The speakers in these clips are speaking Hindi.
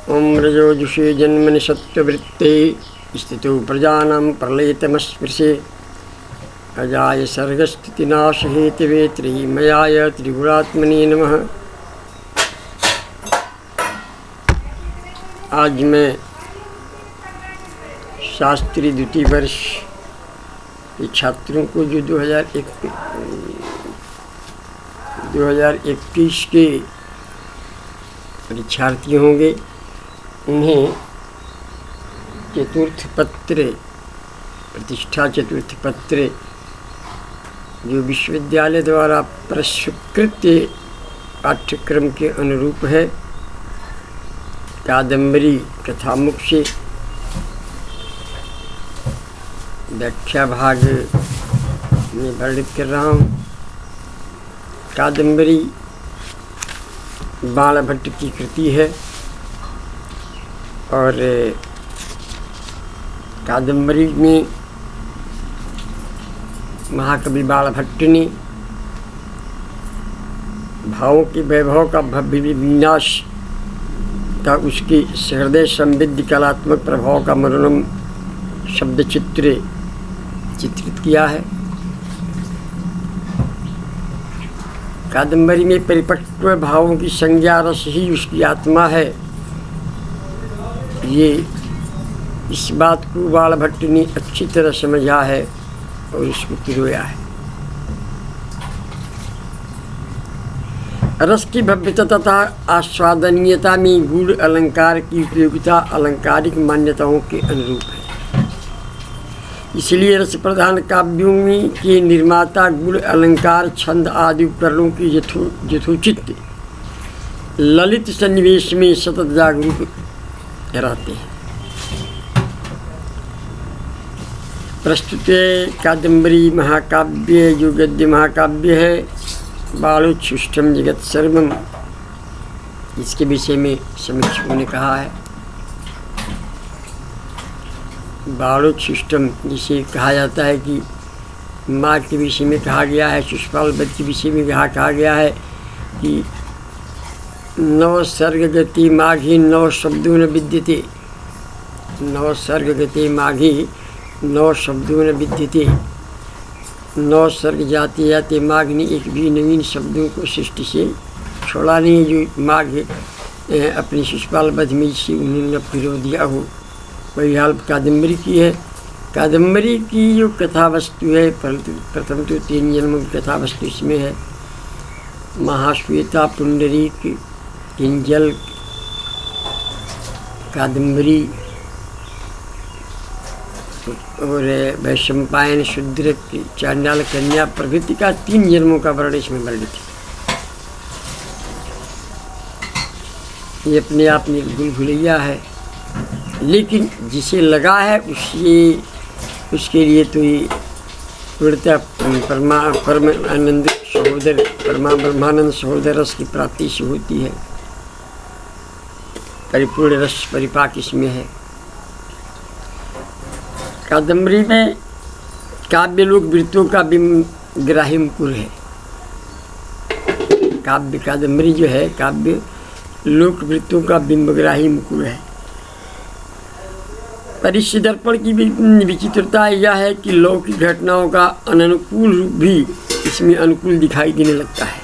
ओम रजोजुषे जन्मनि सत्त्ववृत्ते स्थितो प्रजानां प्रलयतमस्पृशे अजाय सर्गस्थितिनाशहेतवे त्रिमयाय त्रिगुणात्मने नमः। आज मैं शास्त्री द्वितीय वर्ष के छात्रों को जो 2021 के परीक्षार्थी होंगे उन्हें चतुर्थ पत्र, प्रतिष्ठा चतुर्थ पत्र जो विश्वविद्यालय द्वारा प्रस्वीकृत पाठ्यक्रम के अनुरूप है, कादम्बरी कथामुख से व्याख्या भाग में वर्णित कर रहा हूँ। कादम्बरी बाणभट्ट की कृति है और कादम्बरी में महाकवि बाणभट्ट ने भावों के वैभव का भव्य विनाश तथा उसके हृदय संविद्ध कलात्मक प्रभाव का मनोरम शब्द चित्रित किया है। कादम्बरी में परिपक्व भावों की संज्ञा रस ही उसकी आत्मा है। ये इस बात को बाणभट्ट ने अच्छी तरह समझा है और इसको पिरोया है। रस की भव्यता तथा आस्वादनीयता में गूढ़ अलंकार की उपयोगिता अलंकारिक मान्यताओं के अनुरूप है। इसलिए रस प्रधान काव्यों में के निर्माता गूढ़ अलंकार, छंद आदि उपकरणों की यथोचित ललित सन्निवेश में सतत जागरूक रहते हैं। प्रस्तुत कादम्बरी महाकाव्य जो गद्य महाकाव्य है, बालोच्छुष्टम जगत सर्वम, इसके विषय में समीक्षकों ने कहा है। बालोच्छुष्टम जिसे कहा जाता है कि माँ के विषय में कहा गया है, शिशुपाल वध के विषय में कहा गया है कि नव सर्ग गति माघी नव शब्दों न विद्यते, नव सर्ग गति माघी नव शब्दों न विद्यते। नौ सर्ग जाते जाते माघ ने एक भी नवीन शब्दों को सृष्टि से छोड़ा नहीं, जो माघ अपनी शिशुपाल वध में से उन्होंने पिरो दिया हो, वही हाल कादम्बरी की है। कादम्बरी की जो कथा वस्तु है, प्रथम तो 3 जन्मों की कथा वस्तु इसमें है। महाश्वेता, पुंडरीक, किंजल, कादम्बरी और वैशंपायन, शूद्र, चांडाल, कन्या प्रभृति का 3 जन्मों का वर्णन इसमें वर्णित है। ये अपने आप में भूलैया है, लेकिन जिसे लगा है उसके लिए तो ये पूर्णतः परम आनंद सहोदर, ब्रह्मानंद सहोदर रस की प्राप्ति से होती है। परिपूर्ण रस परिपाक इसमें है। कादम्बरी में काव्य लोक वृत्तों का बिंबग्राही मुकुर है। कादम्बरी जो है काव्य लोक वृत्तों का बिंबग्राही मुकुर है। परिश्य दर्पण की विचित्रता यह है कि लौकिक घटनाओं का अननुकूल रूप भी इसमें अनुकूल दिखाई देने लगता है।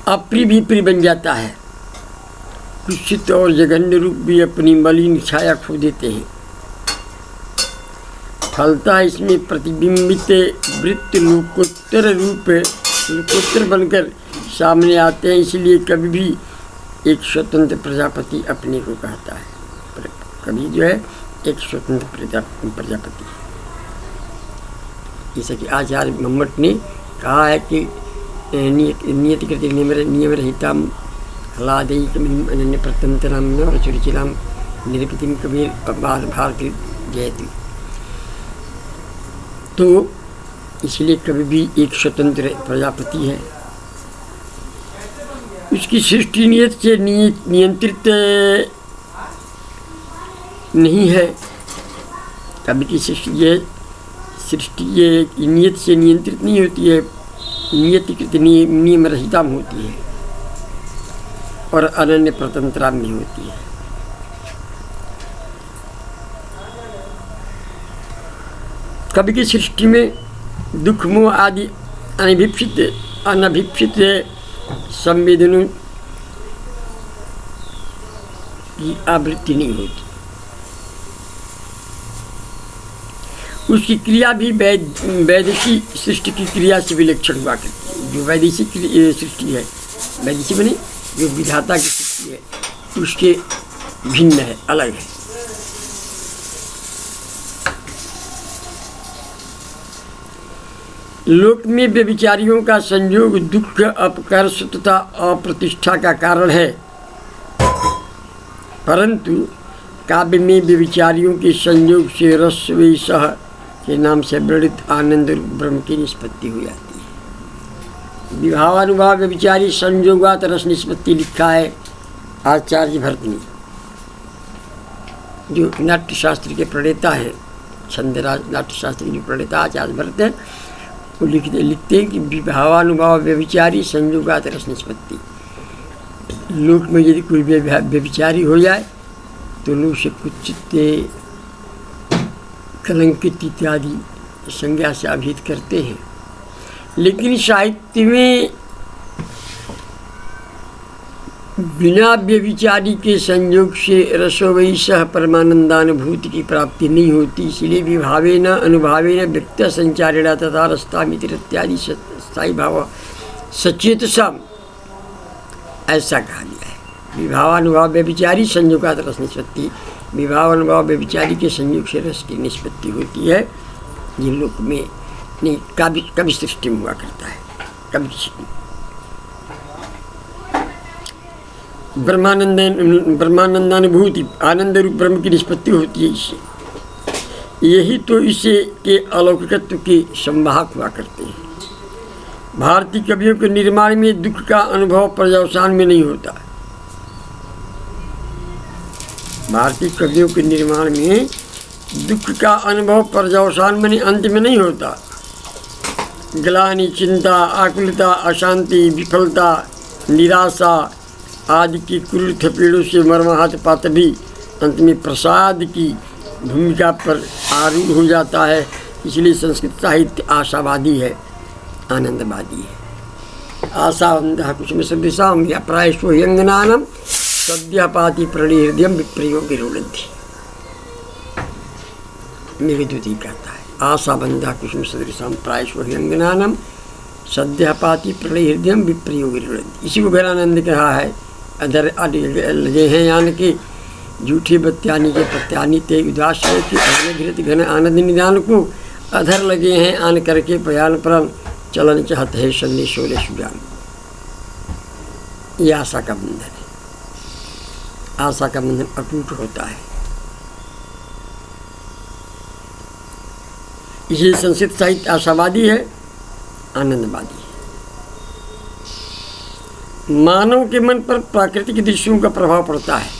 अप्रिय भी प्रिय बन जाता है। कुत्सित और जघन्य रूप भी अपनी मलिन छाया खो देते हैं। फलतः इसमें प्रतिबिंबित वृत्त लोकोत्तर बनकर सामने आते हैं। इसलिए कभी भी एक स्वतंत्र प्रजापति अपने को कहता है। कवि जो है एक स्वतंत्र प्रजापति। जैसे कि आचार्य मम्मट ने कहा है कि नियति कृति नियम रहिता हलादयिकमिम अनन्य प्रतंत्रम न रचुरिचिराम निरपितिम कबीर भारती जयति। तो इसलिए कभी भी एक स्वतंत्र प्रजापति है। उसकी सृष्टि नियत से नियंत्रित नहीं है। कभी की सृष्टि ये नियत से नियंत्रित नहीं होती है। नियतिकृत नियम रहिता में होती है और अनन्य प्रतंत्रता में होती है। कवि की सृष्टि में दुख मोह आदि अनभिप्सित संवेदनों की आवृत्ति नहीं होती। उसकी क्रिया भी वैदेशिक सृष्टि की क्रिया से विलक्षण हुआ करती है। जो वैदेशिक सृष्टि है, वैदेशिक बने जो विधाता की सृष्टि है, उसके भिन्न है, अलग है। लोक में व्यभिचारियों का संयोग दुख, अपकर्ष तथा अप्रतिष्ठा का कारण है, परंतु काव्य में व्यभिचारियों के संयोग से रस सह के नाम से वर्णित आनंद ब्रह्म की निष्पत्ति हो जाती है। विभावानुभाव व्यभिचारी संयोगात रस निष्पत्ति लिखा है आचार्य भरत ने, जो नाट्य शास्त्र के प्रणेता हैं। छंदराज नाट्य शास्त्र के जो प्रणेता आचार्य भरत है, वो लिखते हैं कि विभावानुभाव व्यभिचारी संयोगात रस निष्पत्ति। लोक में यदि कोई व्यभिचारी हो जाए तो लोग उसे कुचित, कलंकित इत्यादि संज्ञा से अभिहित करते हैं। लेकिन साहित्य में बिना व्यभिचारी के संयोग से रसोवई सह परमानंदानुभूति की प्राप्ति नहीं होती। इसलिए विभावेन अनुभावेन व्यक्त संचारेण तथा रस्तामिति इत्यादि स्थायी भाव सचेत सब ऐसा कहा गया है। विभावानुभाव व्यभिचारी संयोगात रस निष्पत्ति। विभावानुभाव व्यभिचारी के संयोग से रस की निष्पत्ति होती है। ये लोक में नहीं, कवि सृष्टि में हुआ करता है। कवि ब्रह्मानंदानुभूति, आनंद रूप ब्रह्म की निष्पत्ति होती है इससे। यही तो इसे के अलौकिकत्व के संवाहक हुआ करते हैं। भारतीय कवियों के निर्माण में दुख का अनुभव पर्यवसान में नहीं होता। भारतीय कवियों के निर्माण में दुख का अनुभव पर्यवसान में अंत में नहीं होता। ग्लानि, चिंता, आकुलता, अशांति, विफलता, निराशा आदि की क्रूर थपेड़ों से मर्माहत पात्र भी अंत में प्रसाद की भूमिका पर आरूढ़ हो जाता है। इसलिए संस्कृत साहित्य आशावादी है, आनंदवादी है। आशावंतः कुसुम सदृशाम या प्रायशो यंगनानम सद्यः पाति प्रणय हृदयम विप्रयो विरोधि। मेघदूती कहता है, आशावंतः कुसुम सदृशाम प्रायशो यंगनानम सद्यः पाति प्रणय हृदयम विप्रयो विरोधि। इसी को गहरानंद कहा है। अधर लगे हैं यान के झूठी बत्यानी के प्रत्यानी ते उदास है कि अग्नि घृत घन आनंद निदान को अधर लगे हैं आन करके प्रयाण परम चलन चाहत है संदेश शोले सुजान। ये आशा का बंधन है। आशा का बंधन अटूट होता है। इसलिए संस्कृत साहित्य आशावादी है, आनंदवादी है। मानव के मन पर प्राकृतिक दृश्यों का प्रभाव पड़ता है।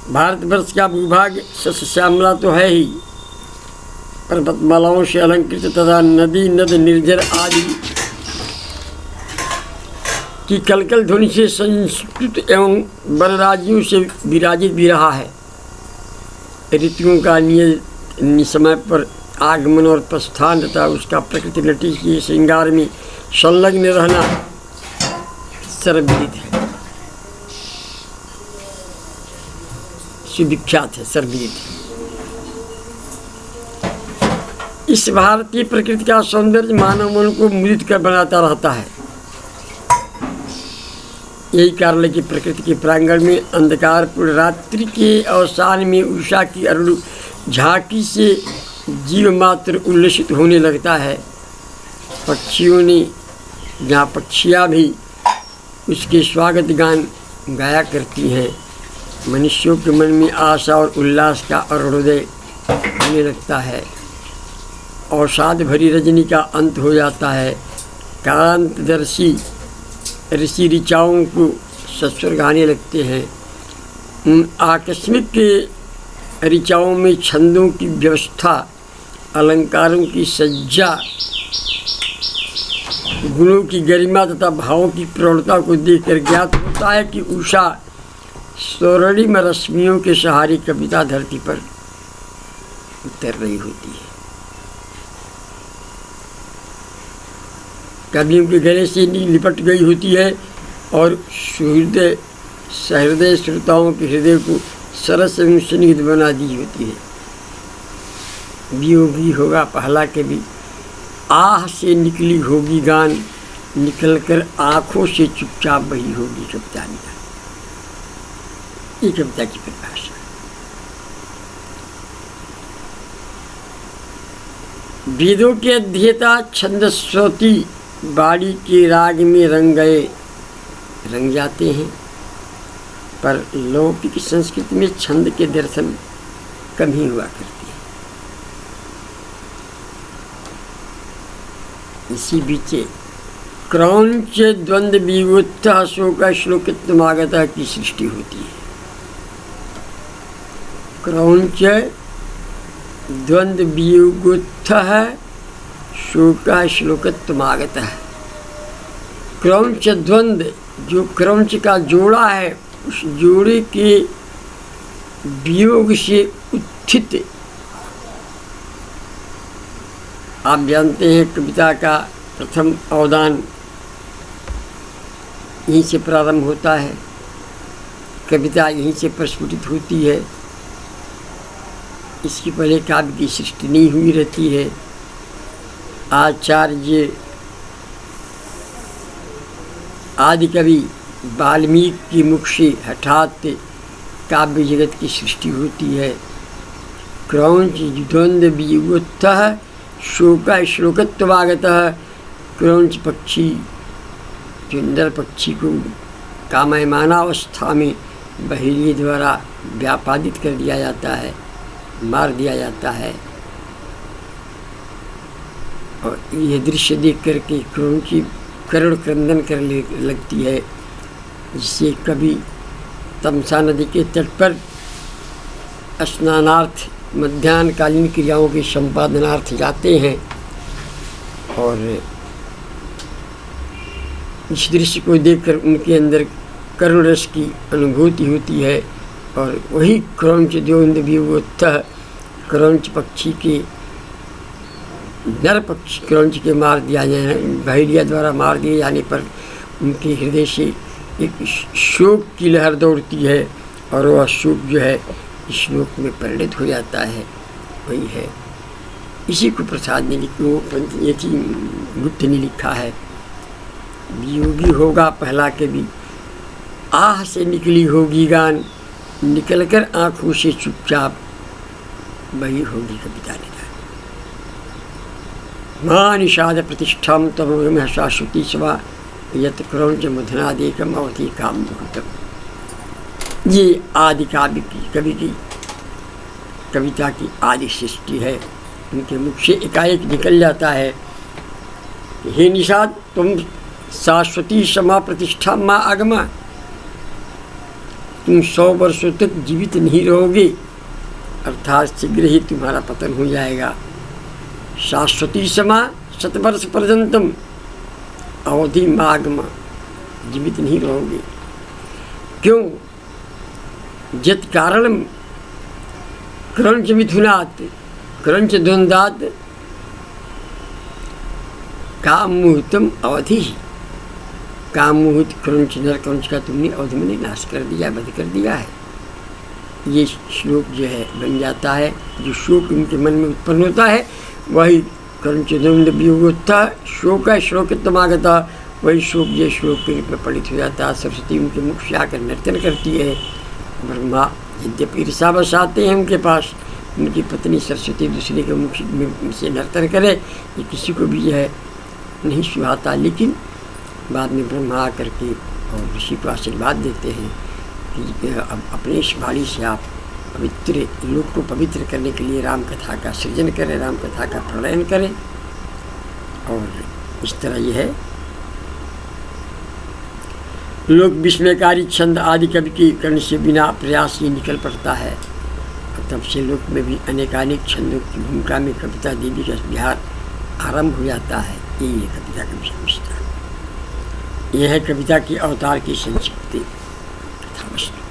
भारतवर्ष का भूभाग सस्यश्यामला तो है ही, पर्वतमालाओं से अलंकृत तथा नदी नद निर्जर आदि की कलकल ध्वनि से संस्कृत एवं वनराजियों से विराजित भी रहा है। ऋतुओं का नियत समय पर आगमन और प्रस्थान तथा उसका प्रकृति नटी के श्रृंगार में संलग्न रहना सर्वविदित है, सुविख्यात है, सर्वविदित है। इस भारतीय प्रकृति का सौंदर्य मानव मन को मुदित कर बनाता रहता है। यही कारण है कि प्रकृति के प्रांगण में अंधकारपूर्ण रात्रि के अवसान में उषा की अरुण झांकी से जीव मात्र उल्लसित होने लगता है। पक्षियों ने, जहाँ पक्षियाँ भी उसके स्वागत गान गाया करती हैं, मनुष्यों के मन में आशा और उल्लास का अरुणोदय होने लगता है। अवसाद भरी रजनी का अंत हो जाता है। कांतदर्शी ऋषि ऋचाओं को सस्वर गाने लगते हैं। उन आकस्मिक ऋचाओं में छंदों की व्यवस्था अलंकारों की सज्जा, गुणों की गरिमा तथा भावों की प्रौढ़ता को देखकर ज्ञात होता है कि उषा स्वर्णिम रश्मियों के सहारे कविता धरती पर उतर रही होती है। कवियों के गले से लिपट गई होती है और सहृदय श्रोताओं के हृदय को सरस एवं स्निग्ध बना दी होती है। वियोगी होगा पहला कवि, आह से निकली होगी गान, निकलकर आँखों से चुपचाप बही होगी कविता निकाल। ये कविता की परिभाषा। वेदों के अध्येता छंदस्वती बाड़ी के राग में रंग जाते हैं, पर लौकिक संस्कृति में छंद के दर्शन कम ही हुआ करते हैं। इसी बीच क्रौंच द्वंद्व विवुत्थ शोक श्लोकित्वमागत की सृष्टि होती है। क्रौंच द्वंद्व वियुगुत्थ शोक श्लोकित्वमागत। क्रौंच द्वंद्व, जो क्रौंच का जोड़ा है, उस जोड़े के वियोग से उत्थित, आप जानते हैं कविता का प्रथम अवदान यहीं से प्रारंभ होता है, कविता यहीं से प्रस्फुटित होती है। इसकी पहले काव्य की सृष्टि नहीं हुई रहती है। आचार्य आदि कवि वाल्मीकि की मुख से हठात काव्य जगत की सृष्टि होती है। क्रौंच द्वंद्व वियुगुत्थः शोक श्लोकत्वमागतः। क्रौंच पक्षी, जो नर पक्षी को कामयमानावस्था में बहेलिये द्वारा व्यापादित कर दिया जाता है, मार दिया जाता है, और यह दृश्य देख करके क्रौंची करुण क्रंदन करने लगती है, जिससे कभी तमसा नदी के तट पर स्नानार्थ मध्याह्नकालीन क्रियाओं के संपादनार्थ जाते हैं और इस दृश्य को देखकर उनके अंदर करुण रस की अनुभूति होती है। और वही क्रौंच द्वंद्व वियुगुत्थः, क्रौंच पक्षी के नर पक्षी क्रौंच के मार दिया जाने, बहेलिया द्वारा मार दिए जाने पर उनके हृदय से एक शोक की लहर दौड़ती है और वह शोक जो है श्लोक में परिणत हो जाता है। वही है, इसी को प्रसाद ने गुप्त ने लिखा है। वियोगी होगा पहला कवि, आह से निकली होगी गान, निकलकर आँखों से चुपचाप बही होगी कविता निकाल। मां निषाद प्रतिष्ठाम तमोगम शाश्वती सवा यत क्रौंच मुधनादेकम अवधि काम मुहूर्तम। ये आदि काव्य की कवि की कविता की आदि सृष्टि है। उनके मुख से एकाएक निकल जाता है, हे निषाद तुम शाश्वती समा प्रतिष्ठा माँ आगमा, तुम 100 वर्षों तक जीवित नहीं रहोगे, अर्थात शीघ्र ही तुम्हारा पतन हो जाएगा। शाश्वती समा 100 वर्ष पर्यंतम अवधि मागमा, जीवित नहीं रहोगे। क्यों? यत् कारणम क्रौंच मिथुनात् क्रौंच द्वंद्वात् काम मुहूर्तम अवधि। काम मुहूर्त क्रौंच नर क्रौंच का तुमने अवधि में नाश कर दिया, वध कर दिया है। ये श्लोक जो है बन जाता है। जो शोक उनके मन में उत्पन्न होता है वही क्रौंच द्वंद्व वियुगुत्थः शोक श्लोकित्वमागतः, वही शोक जो श्लोक के रूप में पठित हो जाता है। सरस्वती उनके मुख से आकर नर्तन करती है। ब्रह्मा यद्यपि ईर्ष्यावश आते हैं उनके पास, उनकी पत्नी सरस्वती दूसरे के मुख से नर्तन करे, ये किसी को भी जो है नहीं सुहाता, लेकिन बाद में ब्रह्मा आकर के और ऋषि को आशीर्वाद देते हैं कि अब अपने इस वाणी से आप पवित्र लोक को पवित्र करने के लिए राम कथा का सृजन करें, राम कथा का प्रणयन करें। और इस तरह यह है लोक विस्मयकारी छंद आदि कवि के कर्ण से बिना प्रयास ही निकल पड़ता है। तब से लोक में भी अनेकानेक छंदों की भूमिका में कविता देवी का विहार आरंभ हो जाता है। ये कविता का विषय विस्तार, यह है कविता की अवतार की संक्षिप्ति कथा वस्तु।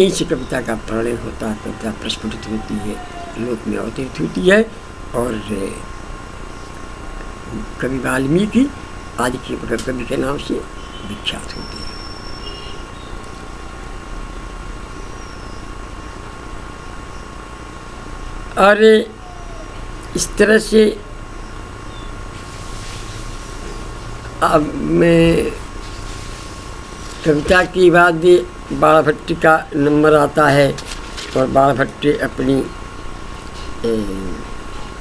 इनसे कविता का प्रणय होता है, कविता प्रस्फुटित होती है, लोक में अवतरित होती है और कवि वाल्मीकि आदि के कवि के नाम से विख्यात होती है। और इस तरह से अब मैं कविता के बाद बाणभट्ट का नंबर आता है और बाणभट्ट अपनी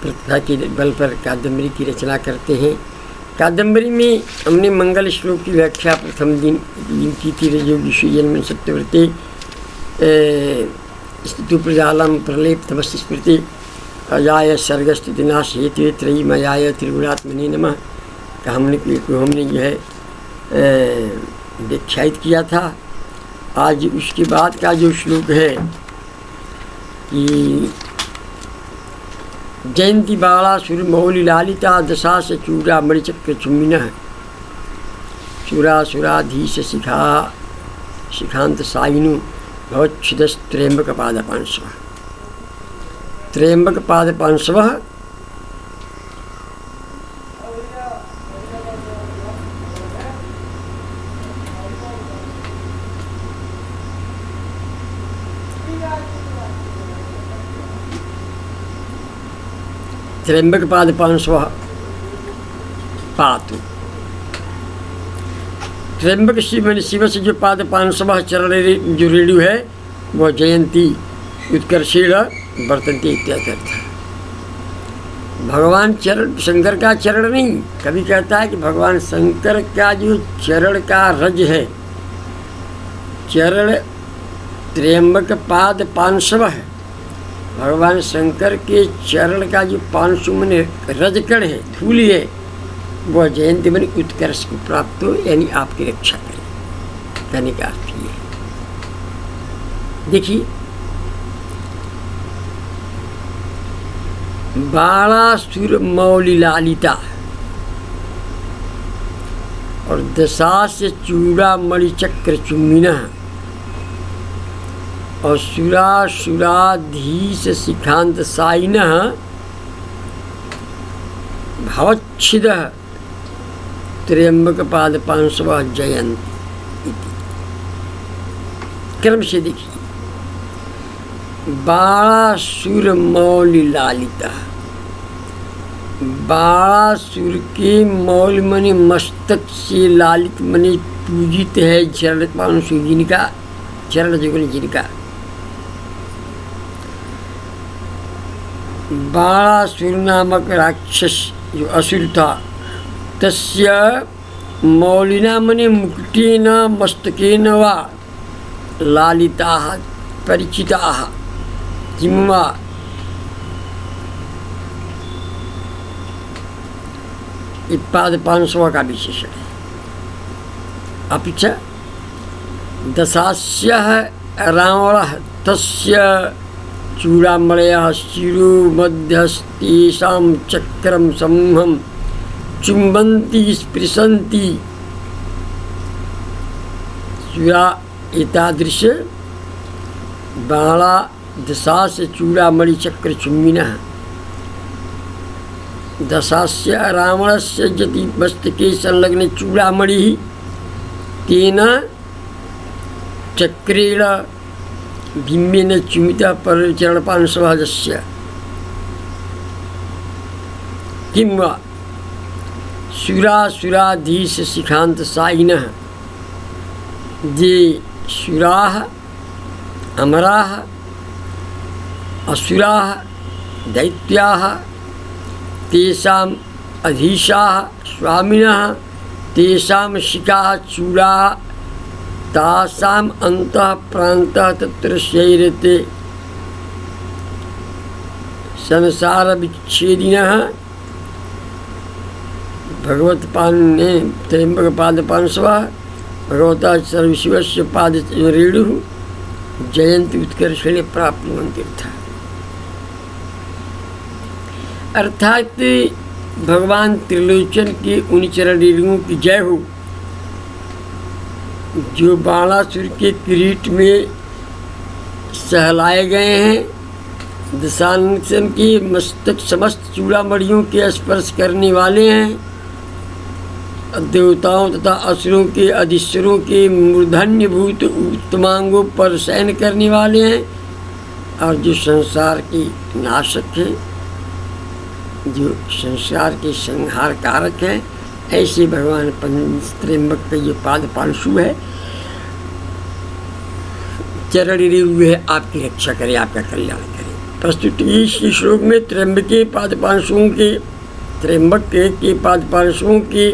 प्रतिभा के बल पर कादम्बरी की रचना करते हैं। कादम्बरी में हमने मंगल श्लोक की व्याख्या प्रथम दिन की थी। रजोगिषु जन्म सत्यव्रते स्तुति प्रजालम प्रलेप तमस्त स्मृति अजाय सर्गस्तुति नाश हेतु त्रयी मयाय त्रिगुणात्मने नमः का हमने जो है व्याख्यायित किया था। आज उसके बाद का जो श्लोक है कि जयंती बाला सुर मौली लालिता दशा से चूड़ा मणिचक्र चुम्बिनः सुरासुराधीश शिखा शिखांत साइनु भवच्छिदस्त्र्यंबक पादपांशवः। त्र्यंबक पादपांशवः त्र्यंबक पादपांशवः पातु। त्र्यंबक शिव से जो पादपांशवः चरण जो रेणु है वह जयंती उत्कर्षेण वर्तन्ते इत्यादि। भगवान चरण शंकर का चरण नहीं, कभी कहता है कि भगवान शंकर का जो चरण का रज है, चरण त्र्यंबक पाद पांशव है। भगवान शंकर के चरण का जो पांशु मन रजकण है, धूलि है, वह जयंती बनी उत्कर्ष को प्राप्त हो, यानी आपकी रक्षा करे। कहने का अर्थ ये देखिए, बाणासुर मौली लालिता और दशा से चूड़ा मणिचक्र चुम्बिनः और सुरासुराधीश शिखांत साइनः भवच्छिदः त्र्यंबक पादपांशवः जयन्ति। क्रम से देखिए, बाणासुर मौली लालिता, बाणासुर के मौल मणि मस्तक से लालित मणि पूजित है चरण पांशु जिनका, चरण जुगल जिनका। बाणासुर नामक राक्षस जो असुर था, तस्य मौलिना मणि मुकुटेन मस्तकेन वा लालिताः परिचिताः किं वा। पादपांशवः का विशेषण है। अपि च दशास्यः रावणः तस्य चूड़ामणयः शिरो मध्यस्तेषां चक्रं समूहं चुम्बन्ति स्पृशन्ति सुरा। एतादृश बाणा दशा से चूड़ामणि चक्र चुम्बिनः दशास्य रावणस्य यदि मस्तके संलग्ने चूड़ामणिः तेन चक्रेण बिम्बेन चुम्बितः पर चरणपांशवः यस्य किं वा सुरासुराधीश शिखांत साइनः। ये सुराः अमराः असुराः दैत्याः तेषाम् अधीशाः स्वामिनः तेषां शिखाः चूड़ाः तासाम् अन्तः प्रान्तः तत्र शैरते संसार विच्छेदिनः। भगवत्पाद ने त्र्यंबक पाद पांशवः भगवता सर्वशिवस्य पाद रेणुः जयंती उत्कर्षणे प्राप्त मंदिर था। अर्थात भगवान त्रिलोचन के उन चरण रेणुओं की जय हो जो बाणासुर के किरीट में सहलाए गए हैं, दशानन के मस्तक समस्त चूड़ामणियों के स्पर्श करने वाले हैं, देवताओं तथा असुरों के अधीश्वरों के मूर्धन्य भूत उत्तमांगों पर शयन करने वाले हैं, और जो संसार के नाशक हैं, जो संसार के संहार कारक हैं, ऐसे भगवान पंचत्रयंबक का जो पाद पांशु है, चरण रेणु है, आपकी रक्षा करे, आपका कल्याण करे। प्रस्तुत इस श्लोक में त्र्यंबके पाद पांशुओं के, त्र्यंबक के पाद पांशुओं की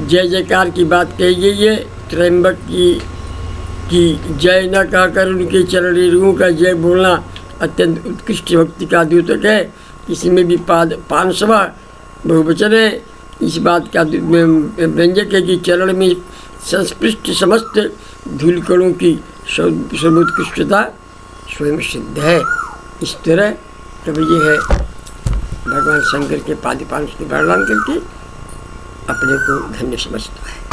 जय जयकार की बात कही गई है। त्र्यंबक की जय न कहकर उनके चरण रेणुओं का जय बोलना अत्यंत उत्कृष्ट भक्ति का द्योतक है। इसमें भी पाद पांचवा बहुवचन है। इस बात का व्यंजक है कि चरण में संस्पृष्ट समस्त धूलकणों की सर्वोत्कृष्टता स्वयं सिद्ध है। इस तरह तब ये है भगवान शंकर के पाद पांच की वर्णन करके अपने को धन्य समझता है।